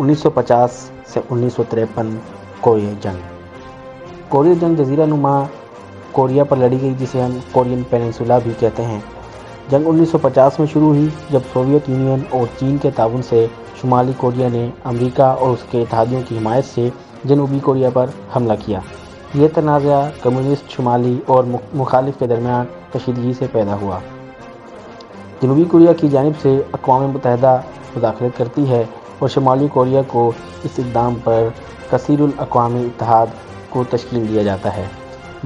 1950 سے 1953 کوریائی جنگ۔ کوریائی جنگ جزیرہ نما کوریا پر لڑی گئی، جسے ہم کورین پیننسولا بھی کہتے ہیں۔ جنگ 1950 میں شروع ہوئی جب سوویت یونین اور چین کے تعاون سے شمالی کوریا نے امریکا اور اس کے اتحادیوں کی حمایت سے جنوبی کوریا پر حملہ کیا۔ یہ تنازع کمیونسٹ شمالی اور مخالف کے درمیان کشیدگی سے پیدا ہوا۔ جنوبی کوریا کی جانب سے اقوام متحدہ مداخلت کرتی ہے اور شمالی کوریا کو اس اقدام پر کثیر الاقوامی اتحاد کو تشکیل دیا جاتا ہے۔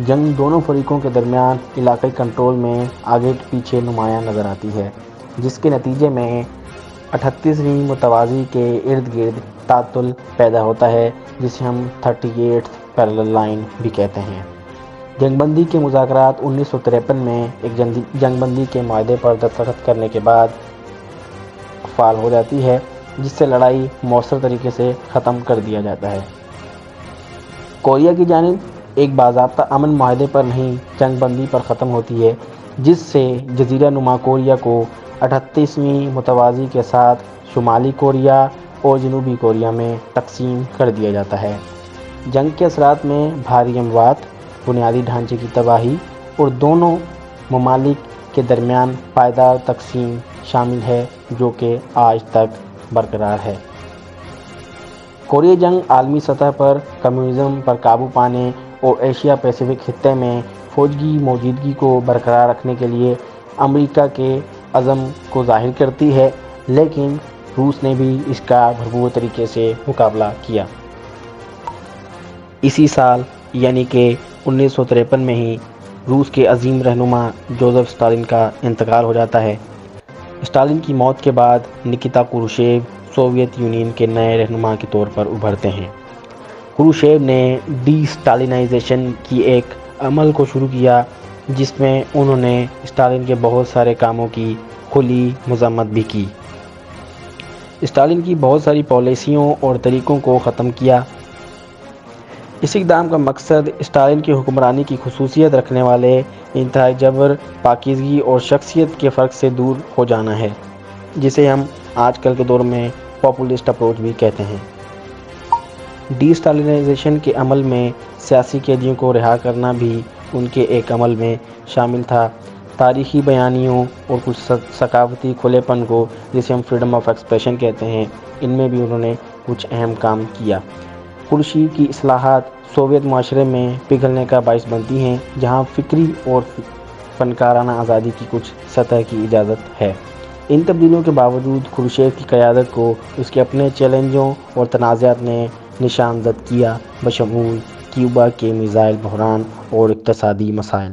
جنگ دونوں فریقوں کے درمیان علاقائی کنٹرول میں آگے پیچھے نمایاں نظر آتی ہے، جس کے نتیجے میں 38ویں متوازی کے ارد گرد تعطل پیدا ہوتا ہے، جسے ہم 38th پیرلل لائن بھی کہتے ہیں۔ جنگ بندی کے مذاکرات 1953 میں ایک جنگ بندی کے معاہدے پر دستخط کرنے کے بعد فعال ہو جاتی ہے، جس سے لڑائی مؤثر طریقے سے ختم کر دیا جاتا ہے۔ کوریا کی جانب ایک باضابطہ امن معاہدے پر نہیں، جنگ بندی پر ختم ہوتی ہے، جس سے جزیرہ نما کوریا کو 38ویں متوازی کے ساتھ شمالی کوریا اور جنوبی کوریا میں تقسیم کر دیا جاتا ہے۔ جنگ کے اثرات میں بھاری اموات، بنیادی ڈھانچے کی تباہی اور دونوں ممالک کے درمیان پائیدار تقسیم شامل ہے، جو کہ آج تک برقرار ہے۔ کوریائی جنگ عالمی سطح پر کمیونزم پر قابو پانے اور ایشیا پیسیفک خطے میں فوجی موجودگی کو برقرار رکھنے کے لیے امریکا کے عزم کو ظاہر کرتی ہے، لیکن روس نے بھی اس کا بھرپور طریقے سے مقابلہ کیا۔ اسی سال یعنی کہ 1953 میں ہی روس کے عظیم رہنما جوزف اسٹالن کا انتقال ہو جاتا ہے۔ اسٹالن کی موت کے بعد نکیتا کروشچیو سوویت یونین کے نئے رہنما کے طور پر ابھرتے ہیں۔ کروشچیو نے ڈی اسٹالینائزیشن کی ایک عمل کو شروع کیا، جس میں انہوں نے اسٹالن کے بہت سارے کاموں کی کھلی مذمت بھی کی۔ اسٹالن کی بہت ساری پالیسیوں اور طریقوں کو ختم کیا۔ اس اقدام کا مقصد اسٹالن کی حکمرانی کی خصوصیت رکھنے والے انتہائی جبر، پاکیزگی اور شخصیت کے فرق سے دور ہو جانا ہے، جسے ہم آج کل کے دور میں پاپولسٹ اپروچ بھی کہتے ہیں۔ ڈی اسٹالینائزیشن کے عمل میں سیاسی قیدیوں کو رہا کرنا بھی ان کے ایک عمل میں شامل تھا۔ تاریخی بیانیوں اور کچھ ثقافتی کھلے پن کو، جسے ہم فریڈم آف ایکسپریشن کہتے ہیں، ان میں بھی انہوں نے کچھ اہم کام کیا۔ خورشید کی اصلاحات سوویت معاشرے میں پگھلنے کا باعث بنتی ہیں، جہاں فکری اور فنکارانہ آزادی کی کچھ سطح کی اجازت ہے۔ ان تبدیلیوں کے باوجود خروشچیو کی قیادت کو اس کے اپنے چیلنجوں اور تنازعات نے نشان زد کیا، بشمول کیوبا کے میزائل بحران اور اقتصادی مسائل۔